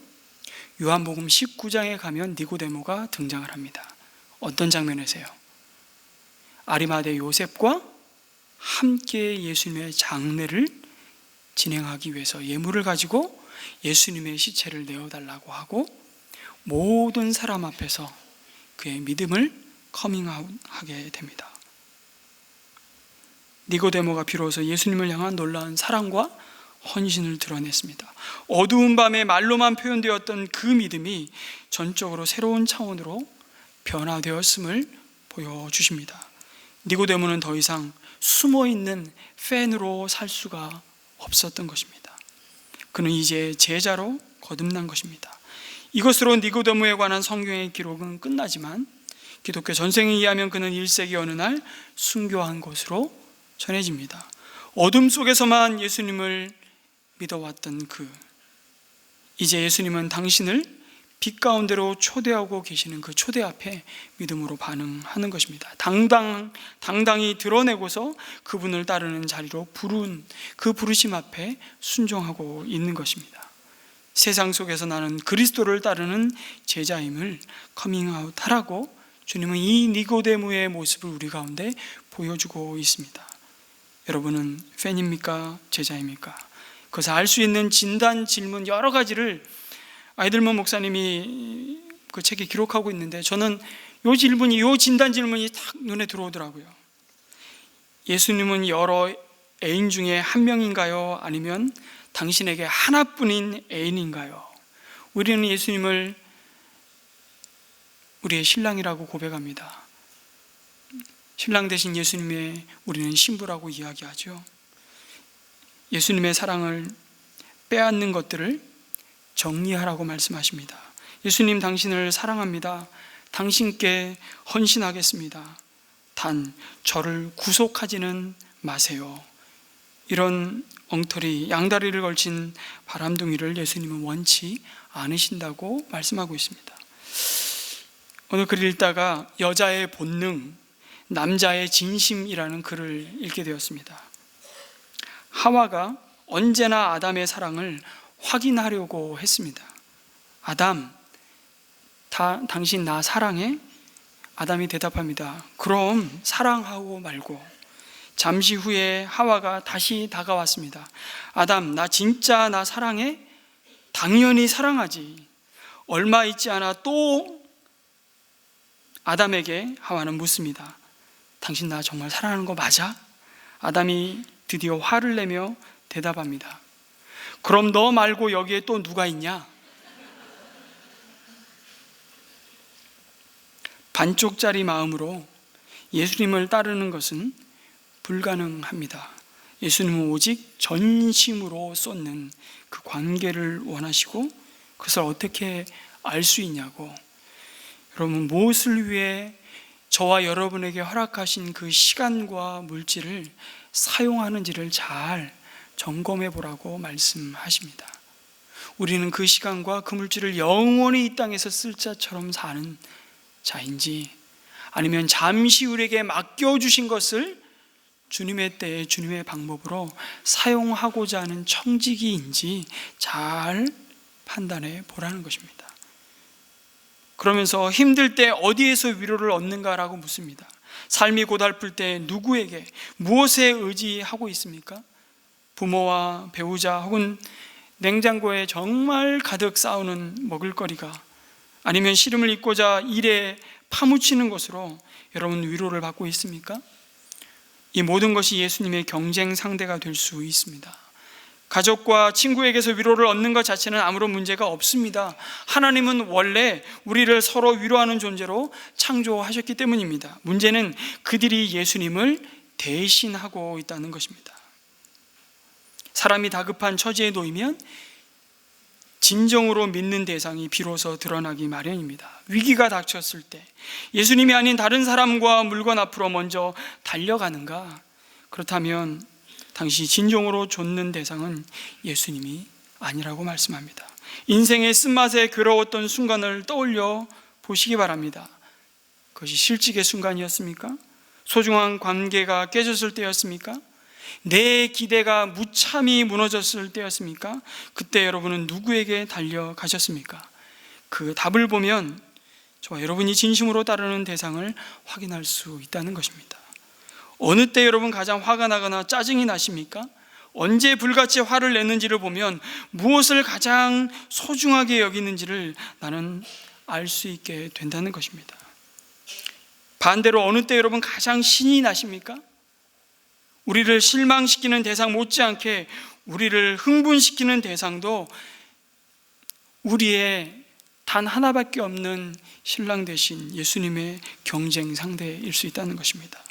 요한복음 19장에 가면 니고데모가 등장을 합니다. 어떤 장면에서요? 아리마대 요셉과 함께 예수님의 장례를 진행하기 위해서 예물을 가지고 예수님의 시체를 내어달라고 하고 모든 사람 앞에서 그의 믿음을 커밍아웃하게 됩니다. 니고데모가 비로소 예수님을 향한 놀라운 사랑과 헌신을 드러냈습니다. 어두운 밤에 말로만 표현되었던 그 믿음이 전적으로 새로운 차원으로 변화되었음을 보여주십니다. 니고데모는 더 이상 숨어있는 팬으로 살 수가 없었던 것입니다. 그는 이제 제자로 거듭난 것입니다. 이것으로 니고데모에 관한 성경의 기록은 끝나지만 기독교 전생에 의하면 그는 1세기 어느 날 순교한 것으로 전해집니다. 어둠 속에서만 예수님을 믿어왔던 이제 예수님은 당신을 빛 가운데로 초대하고 계시는 그 초대 앞에 믿음으로 반응하는 것입니다. 당당히 드러내고서 그분을 따르는 자리로 부른 그 부르심 앞에 순종하고 있는 것입니다. 세상 속에서 나는 그리스도를 따르는 제자임을 커밍아웃하라고 주님은 이 니고데모의 모습을 우리 가운데 보여주고 있습니다. 여러분은 팬입니까? 제자입니까? 그것을 알 수 있는 진단 질문 여러 가지를 아이들먼 목사님이 그 책에 기록하고 있는데 저는 이 진단 질문이 딱 눈에 들어오더라고요. 예수님은 여러 애인 중에 한 명인가요? 아니면 당신에게 하나뿐인 애인인가요? 우리는 예수님을 우리의 신랑이라고 고백합니다. 신랑 대신 예수님의 우리는 신부라고 이야기하죠. 예수님의 사랑을 빼앗는 것들을 정리하라고 말씀하십니다. 예수님, 당신을 사랑합니다. 당신께 헌신하겠습니다. 단 저를 구속하지는 마세요. 이런 엉터리, 양다리를 걸친 바람둥이를 예수님은 원치 않으신다고 말씀하고 있습니다. 오늘 글을 읽다가 여자의 본능, 남자의 진심이라는 글을 읽게 되었습니다. 하와가 언제나 아담의 사랑을 확인하려고 했습니다. 아담, 당신 나 사랑해? 아담이 대답합니다. 그럼 사랑하고 말고. 잠시 후에 하와가 다시 다가왔습니다. 아담, 나 진짜 나 사랑해? 당연히 사랑하지. 얼마 있지 않아 또 아담에게 하와는 묻습니다. 당신 나 정말 사랑하는 거 맞아? 아담이 드디어 화를 내며 대답합니다. 그럼 너 말고 여기에 또 누가 있냐? 반쪽짜리 마음으로 예수님을 따르는 것은 불가능합니다. 예수님은 오직 전심으로 쏟는 그 관계를 원하시고 그것을 어떻게 알 수 있냐고. 여러분, 무엇을 위해 저와 여러분에게 허락하신 그 시간과 물질을 사용하는지를 잘 점검해 보라고 말씀하십니다. 우리는 그 시간과 그 물질을 영원히 이 땅에서 쓸 자처럼 사는 자인지, 아니면 잠시 우리에게 맡겨주신 것을 주님의 때에 주님의 방법으로 사용하고자 하는 청지기인지 잘 판단해 보라는 것입니다. 그러면서 힘들 때 어디에서 위로를 얻는가라고 묻습니다. 삶이 고달플 때 누구에게, 무엇에 의지하고 있습니까? 부모와 배우자 혹은 냉장고에 정말 가득 쌓아오는 먹을거리가, 아니면 시름을 잇고자 일에 파묻히는 것으로 여러분 위로를 받고 있습니까? 이 모든 것이 예수님의 경쟁 상대가 될 수 있습니다. 가족과 친구에게서 위로를 얻는 것 자체는 아무런 문제가 없습니다. 하나님은 원래 우리를 서로 위로하는 존재로 창조하셨기 때문입니다. 문제는 그들이 예수님을 대신하고 있다는 것입니다. 사람이 다급한 처지에 놓이면 진정으로 믿는 대상이 비로소 드러나기 마련입니다. 위기가 닥쳤을 때 예수님이 아닌 다른 사람과 물건 앞으로 먼저 달려가는가? 그렇다면 당시 진정으로 좇는 대상은 예수님이 아니라고 말씀합니다. 인생의 쓴맛에 괴로웠던 순간을 떠올려 보시기 바랍니다. 그것이 실직의 순간이었습니까? 소중한 관계가 깨졌을 때였습니까? 내 기대가 무참히 무너졌을 때였습니까? 그때 여러분은 누구에게 달려가셨습니까? 그 답을 보면 저와 여러분이 진심으로 따르는 대상을 확인할 수 있다는 것입니다. 어느 때 여러분 가장 화가 나거나 짜증이 나십니까? 언제 불같이 화를 내는지를 보면 무엇을 가장 소중하게 여기는지를 나는 알 수 있게 된다는 것입니다. 반대로 어느 때 여러분 가장 신이 나십니까? 우리를 실망시키는 대상 못지않게 우리를 흥분시키는 대상도 우리의 단 하나밖에 없는 신랑 되신 예수님의 경쟁 상대일 수 있다는 것입니다.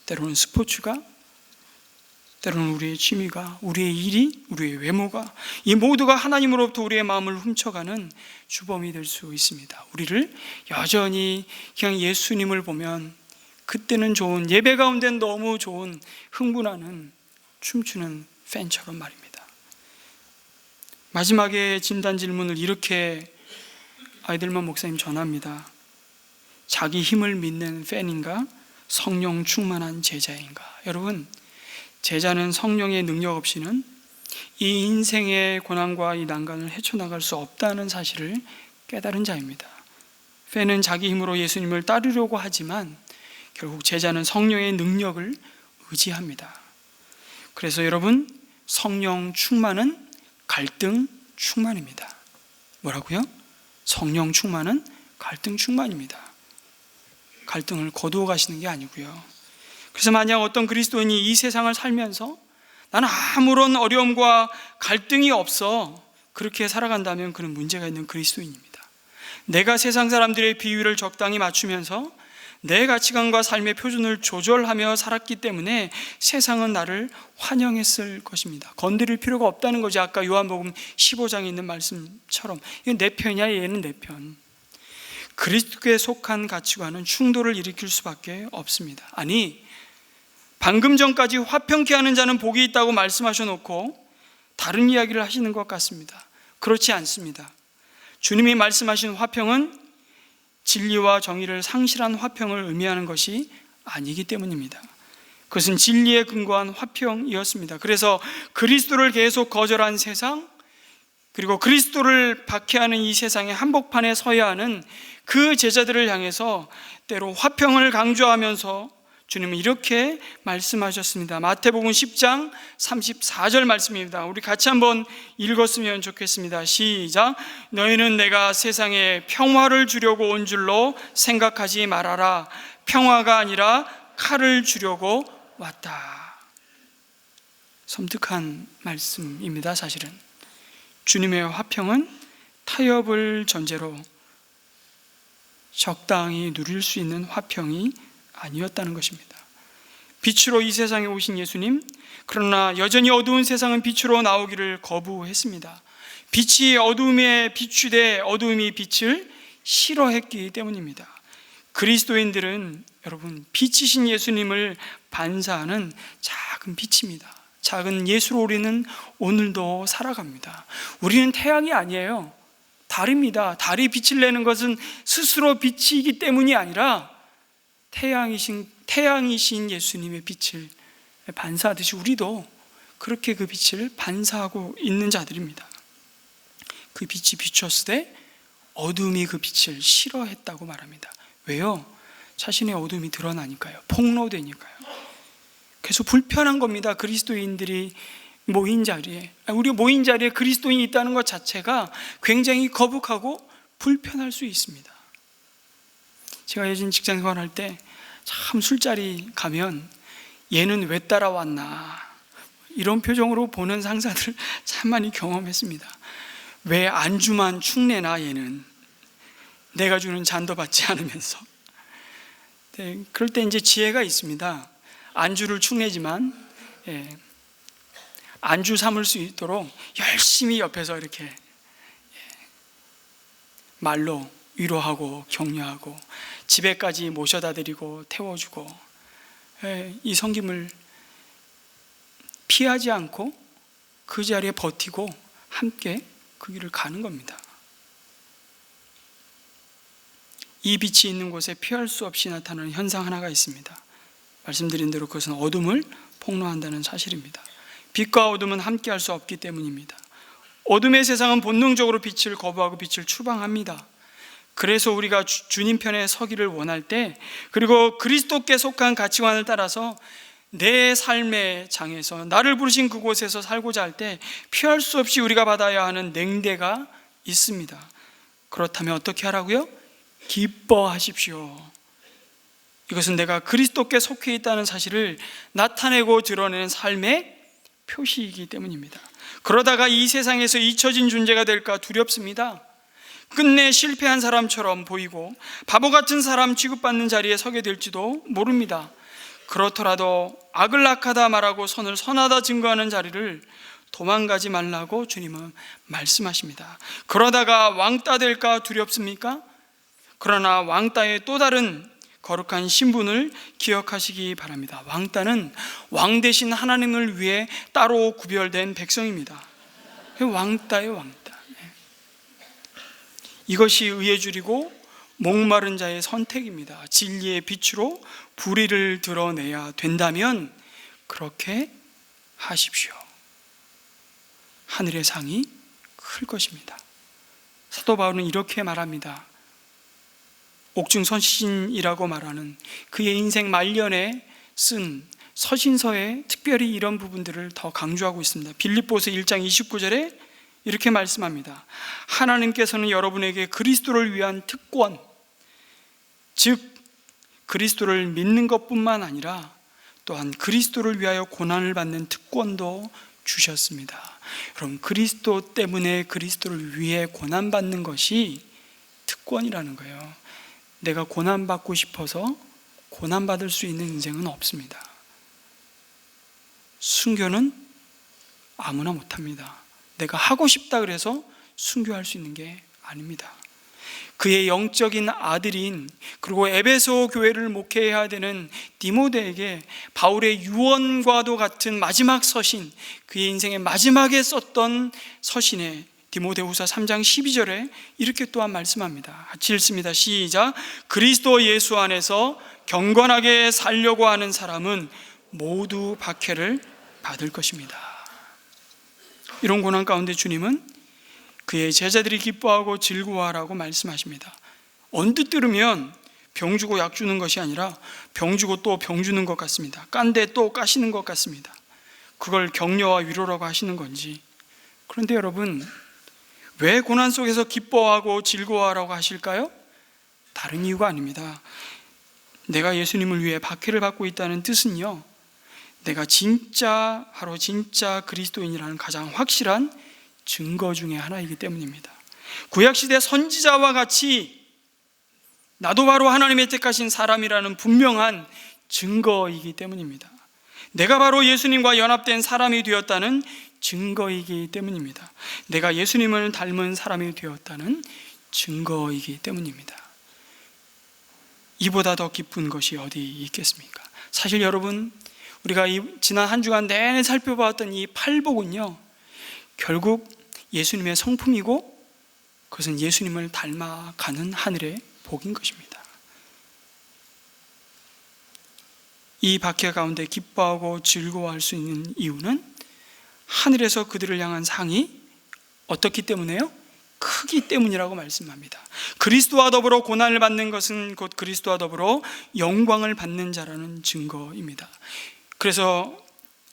때로는 스포츠가, 때로는 우리의 취미가, 우리의 일이, 우리의 외모가, 이 모두가 하나님으로부터 우리의 마음을 훔쳐가는 주범이 될 수 있습니다. 우리를 여전히 그냥 예수님을 보면 그때는 좋은, 예배 가운데는 너무 좋은, 흥분하는, 춤추는 팬처럼 말입니다. 마지막에 진단 질문을 이렇게 아이들만 목사님 전합니다. 자기 힘을 믿는 팬인가? 성령 충만한 제자인가? 여러분, 제자는 성령의 능력 없이는 이 인생의 고난과 이 난간을 헤쳐나갈 수 없다는 사실을 깨달은 자입니다. 팬은 자기 힘으로 예수님을 따르려고 하지만 결국 제자는 성령의 능력을 의지합니다. 그래서 여러분, 성령 충만은 갈등 충만입니다. 뭐라고요? 성령 충만은 갈등 충만입니다. 갈등을 거두어 가시는 게 아니고요. 그래서 만약 어떤 그리스도인이 이 세상을 살면서 나는 아무런 어려움과 갈등이 없어 그렇게 살아간다면 그는 문제가 있는 그리스도인입니다. 내가 세상 사람들의 비율을 적당히 맞추면서 내 가치관과 삶의 표준을 조절하며 살았기 때문에 세상은 나를 환영했을 것입니다. 건드릴 필요가 없다는 거지. 아까 요한복음 15장에 있는 말씀처럼 이건 내 편이야, 얘는 내 편. 그리스도에 속한 가치관은 충돌을 일으킬 수밖에 없습니다. 아니, 방금 전까지 화평케 하는 자는 복이 있다고 말씀하셔놓고 다른 이야기를 하시는 것 같습니다. 그렇지 않습니다. 주님이 말씀하신 화평은 진리와 정의를 상실한 화평을 의미하는 것이 아니기 때문입니다. 그것은 진리에 근거한 화평이었습니다. 그래서 그리스도를 계속 거절한 세상, 그리고 그리스도를 박해하는 이 세상의 한복판에 서야 하는 그 제자들을 향해서 때로 화평을 강조하면서 주님은 이렇게 말씀하셨습니다. 마태복음 10장 34절 말씀입니다. 우리 같이 한번 읽었으면 좋겠습니다. 시작. 너희는 내가 세상에 평화를 주려고 온 줄로 생각하지 말아라. 평화가 아니라 칼을 주려고 왔다. 섬뜩한 말씀입니다. 사실은 주님의 화평은 타협을 전제로 적당히 누릴 수 있는 화평이 아니었다는 것입니다. 빛으로 이 세상에 오신 예수님, 그러나 여전히 어두운 세상은 빛으로 나오기를 거부했습니다. 빛이 어두움에 비추되 어두움이 빛을 싫어했기 때문입니다. 그리스도인들은 여러분, 빛이신 예수님을 반사하는 작은 빛입니다. 작은 예수로 우리는 오늘도 살아갑니다. 우리는 태양이 아니에요. 달입니다. 달이 빛을 내는 것은 스스로 빛이기 때문이 아니라 태양이신 예수님의 빛을 반사하듯이 우리도 그렇게 그 빛을 반사하고 있는 자들입니다. 그 빛이 비추었을 때 어둠이 그 빛을 싫어했다고 말합니다. 왜요? 자신의 어둠이 드러나니까요. 폭로되니까요. 그래서 불편한 겁니다. 그리스도인들이 모인 자리에, 우리 모인 자리에 그리스도인이 있다는 것 자체가 굉장히 거북하고 불편할 수 있습니다. 제가 예전 직장 생활할 때 참 술자리 가면 얘는 왜 따라왔나 이런 표정으로 보는 상사들 참 많이 경험했습니다. 왜 안주만 축내나 얘는, 내가 주는 잔도 받지 않으면서. 네, 그럴 때 이제 지혜가 있습니다. 안주를 축내지만 안주 삼을 수 있도록 열심히 옆에서 이렇게 말로 위로하고 격려하고 집에까지 모셔다 드리고 태워주고, 이 섬김을 피하지 않고 그 자리에 버티고 함께 그 길을 가는 겁니다. 이 빛이 있는 곳에 피할 수 없이 나타나는 현상 하나가 있습니다. 말씀드린 대로 그것은 어둠을 폭로한다는 사실입니다. 빛과 어둠은 함께 할 수 없기 때문입니다. 어둠의 세상은 본능적으로 빛을 거부하고 빛을 추방합니다. 그래서 우리가 주님 편에 서기를 원할 때, 그리고 그리스도께 속한 가치관을 따라서 내 삶의 장에서 나를 부르신 그곳에서 살고자 할 때 피할 수 없이 우리가 받아야 하는 냉대가 있습니다. 그렇다면 어떻게 하라고요? 기뻐하십시오. 이것은 내가 그리스도께 속해 있다는 사실을 나타내고 드러내는 삶의 표시이기 때문입니다. 그러다가 이 세상에서 잊혀진 존재가 될까 두렵습니다. 끝내 실패한 사람처럼 보이고 바보 같은 사람 취급받는 자리에 서게 될지도 모릅니다. 그렇더라도 악을 악하다 말하고 선을 선하다 증거하는 자리를 도망가지 말라고 주님은 말씀하십니다. 그러다가 왕따 될까 두렵습니까? 그러나 왕따의 또 다른 거룩한 신분을 기억하시기 바랍니다. 왕따는 왕 대신 하나님을 위해 따로 구별된 백성입니다. 왕따예요, 왕따. 이것이 의에 줄이고 목마른 자의 선택입니다. 진리의 빛으로 불의를 드러내야 된다면 그렇게 하십시오. 하늘의 상이 클 것입니다. 사도 바울은 이렇게 말합니다. 옥중서신이라고 말하는 그의 인생 말년에 쓴 서신서에 특별히 이런 부분들을 더 강조하고 있습니다. 빌립보서 1장 29절에 이렇게 말씀합니다. 하나님께서는 여러분에게 그리스도를 위한 특권, 즉 그리스도를 믿는 것뿐만 아니라 또한 그리스도를 위하여 고난을 받는 특권도 주셨습니다. 여러분, 그리스도 때문에 그리스도를 위해 고난받는 것이 특권이라는 거예요. 내가 고난받고 싶어서 고난받을 수 있는 인생은 없습니다. 순교는 아무나 못합니다. 내가 하고 싶다 그래서 순교할 수 있는 게 아닙니다. 그의 영적인 아들인, 그리고 에베소 교회를 목회해야 되는 디모데에게 바울의 유언과도 같은 마지막 서신, 그의 인생의 마지막에 썼던 서신에 디모데후서 3장 12절에 이렇게 또한 말씀합니다. 같이 읽습니다. 시작. 그리스도 예수 안에서 경건하게 살려고 하는 사람은 모두 박해를 받을 것입니다. 이런 고난 가운데 주님은 그의 제자들이 기뻐하고 즐거워하라고 말씀하십니다. 언뜻 들으면 병 주고 약 주는 것이 아니라 병 주고 또 병 주는 것 같습니다. 깐데 또 까시는 것 같습니다. 그걸 격려와 위로라고 하시는 건지. 그런데 여러분, 왜 고난 속에서 기뻐하고 즐거워하라고 하실까요? 다른 이유가 아닙니다. 내가 예수님을 위해 박해를 받고 있다는 뜻은요, 내가 바로 진짜 그리스도인이라는 가장 확실한 증거 중에 하나이기 때문입니다. 구약시대 선지자와 같이 나도 바로 하나님의 택하신 사람이라는 분명한 증거이기 때문입니다. 내가 바로 예수님과 연합된 사람이 되었다는 증거이기 때문입니다. 내가 예수님을 닮은 사람이 되었다는 증거이기 때문입니다. 이보다 더 기쁜 것이 어디 있겠습니까? 사실 여러분, 우리가 지난 한 주간 내내 살펴보았던 이 팔복은요, 결국 예수님의 성품이고 그것은 예수님을 닮아가는 하늘의 복인 것입니다. 이 박해 가운데 기뻐하고 즐거워할 수 있는 이유는 하늘에서 그들을 향한 상이 어떻기 때문에요? 크기 때문이라고 말씀합니다. 그리스도와 더불어 고난을 받는 것은 곧 그리스도와 더불어 영광을 받는 자라는 증거입니다. 그래서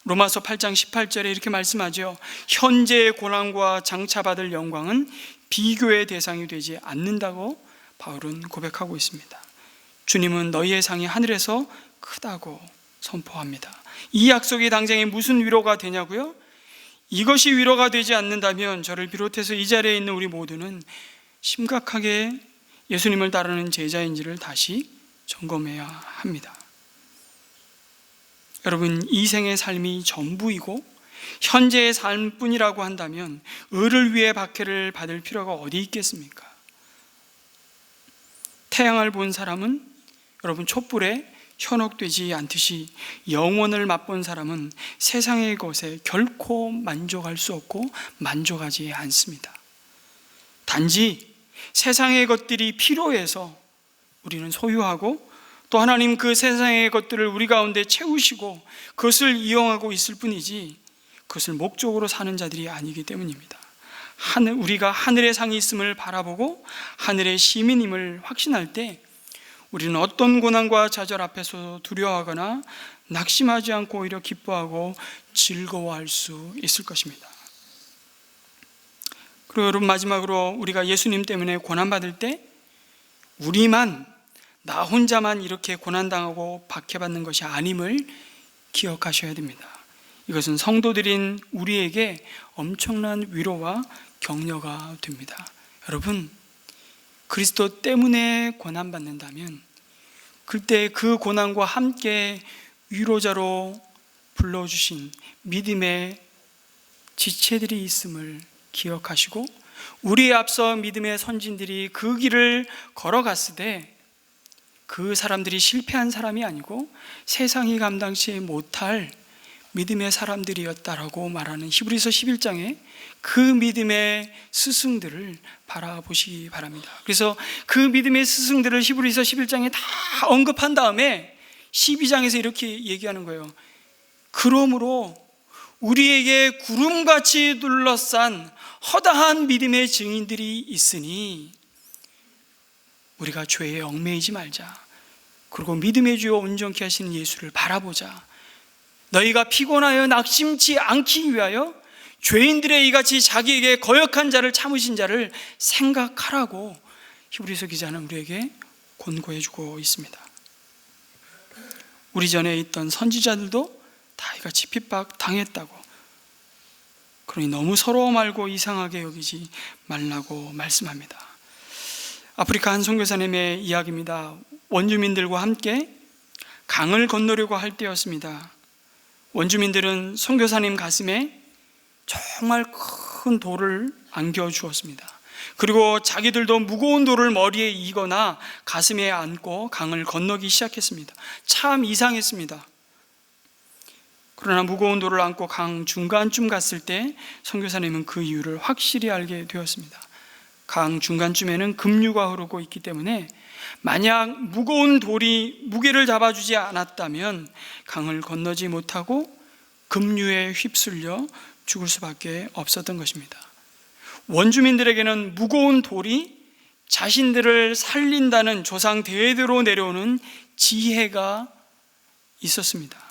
로마서 8장 18절에 이렇게 말씀하죠. 현재의 고난과 장차 받을 영광은 비교의 대상이 되지 않는다고 바울은 고백하고 있습니다. 주님은 너희의 상이 하늘에서 크다고 선포합니다. 이 약속이 당장에 무슨 위로가 되냐고요? 이것이 위로가 되지 않는다면 저를 비롯해서 이 자리에 있는 우리 모두는 심각하게 예수님을 따르는 제자인지를 다시 점검해야 합니다. 여러분, 이 생의 삶이 전부이고 현재의 삶뿐이라고 한다면 의를 위해 박해를 받을 필요가 어디 있겠습니까? 태양을 본 사람은 여러분 촛불에 현혹되지 않듯이 영원을 맛본 사람은 세상의 것에 결코 만족할 수 없고 만족하지 않습니다. 단지 세상의 것들이 필요해서 우리는 소유하고 또 하나님 그 세상의 것들을 우리 가운데 채우시고 그것을 이용하고 있을 뿐이지 그것을 목적으로 사는 자들이 아니기 때문입니다. 우리가 하늘의 상이 있음을 바라보고 하늘의 시민임을 확신할 때 우리는 어떤 고난과 좌절 앞에서 두려워하거나 낙심하지 않고 오히려 기뻐하고 즐거워할 수 있을 것입니다. 그리고 여러분, 마지막으로 우리가 예수님 때문에 고난받을 때 우리만, 나 혼자만 이렇게 고난당하고 박해받는 것이 아님을 기억하셔야 됩니다. 이것은 성도들인 우리에게 엄청난 위로와 격려가 됩니다. 여러분, 그리스도 때문에 고난받는다면 그때 그 고난과 함께 위로자로 불러주신 믿음의 지체들이 있음을 기억하시고, 우리에 앞서 믿음의 선진들이 그 길을 걸어갔으되 그 사람들이 실패한 사람이 아니고 세상이 감당치 못할 믿음의 사람들이었다라고 말하는 히브리서 11장에 그 믿음의 스승들을 바라보시기 바랍니다. 그래서 그 믿음의 스승들을 히브리서 11장에 다 언급한 다음에 12장에서 이렇게 얘기하는 거예요. 그러므로 우리에게 구름같이 둘러싼 허다한 믿음의 증인들이 있으니 우리가 죄에 얽매이지 말자. 그리고 믿음의 주요 온전케 하시는 예수를 바라보자. 너희가 피곤하여 낙심치 않기 위하여 죄인들의 이같이 자기에게 거역한 자를 참으신 자를 생각하라고 히브리서 기자는 우리에게 권고해주고 있습니다. 우리 전에 있던 선지자들도 다 이같이 핍박 당했다고, 그러니 너무 서러워 말고 이상하게 여기지 말라고 말씀합니다. 아프리카 한 선교사님의 이야기입니다. 원주민들과 함께 강을 건너려고 할 때였습니다. 원주민들은 선교사님 가슴에 정말 큰 돌을 안겨주었습니다. 그리고 자기들도 무거운 돌을 머리에 이거나 가슴에 안고 강을 건너기 시작했습니다. 참 이상했습니다. 그러나 무거운 돌을 안고 강 중간쯤 갔을 때 선교사님은 그 이유를 확실히 알게 되었습니다. 강 중간쯤에는 급류가 흐르고 있기 때문에 만약 무거운 돌이 무게를 잡아주지 않았다면 강을 건너지 못하고 급류에 휩쓸려 죽을 수밖에 없었던 것입니다. 원주민들에게는 무거운 돌이 자신들을 살린다는 조상 대대로 내려오는 지혜가 있었습니다.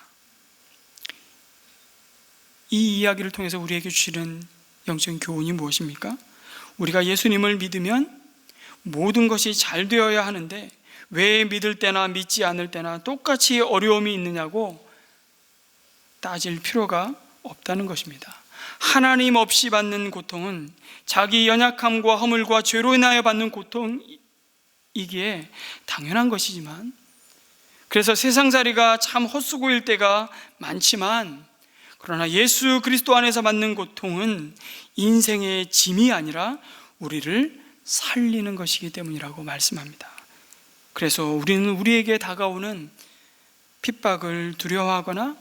이 이야기를 통해서 우리에게 주시는 영적인 교훈이 무엇입니까? 우리가 예수님을 믿으면 모든 것이 잘 되어야 하는데 왜 믿을 때나 믿지 않을 때나 똑같이 어려움이 있느냐고 따질 필요가 없다는 것입니다. 하나님 없이 받는 고통은 자기 연약함과 허물과 죄로 인하여 받는 고통이기에 당연한 것이지만, 그래서 세상살이가 참 헛수고일 때가 많지만, 그러나 예수 그리스도 안에서 받는 고통은 인생의 짐이 아니라 우리를 살리는 것이기 때문이라고 말씀합니다. 그래서 우리는 우리에게 다가오는 핍박을 두려워하거나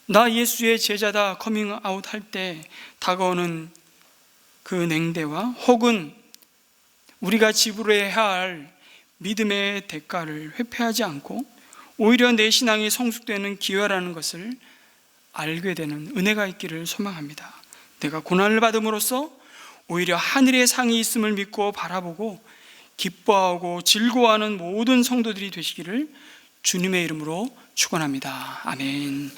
나 예수의 제자다 커밍아웃 할 때 다가오는 그 냉대와 혹은 우리가 지불해야 할 믿음의 대가를 회피하지 않고 오히려 내 신앙이 성숙되는 기회라는 것을 알게 되는 은혜가 있기를 소망합니다. 내가 고난을 받음으로써 오히려 하늘의 상이 있음을 믿고 바라보고 기뻐하고 즐거워하는 모든 성도들이 되시기를 주님의 이름으로 축원합니다. 아멘.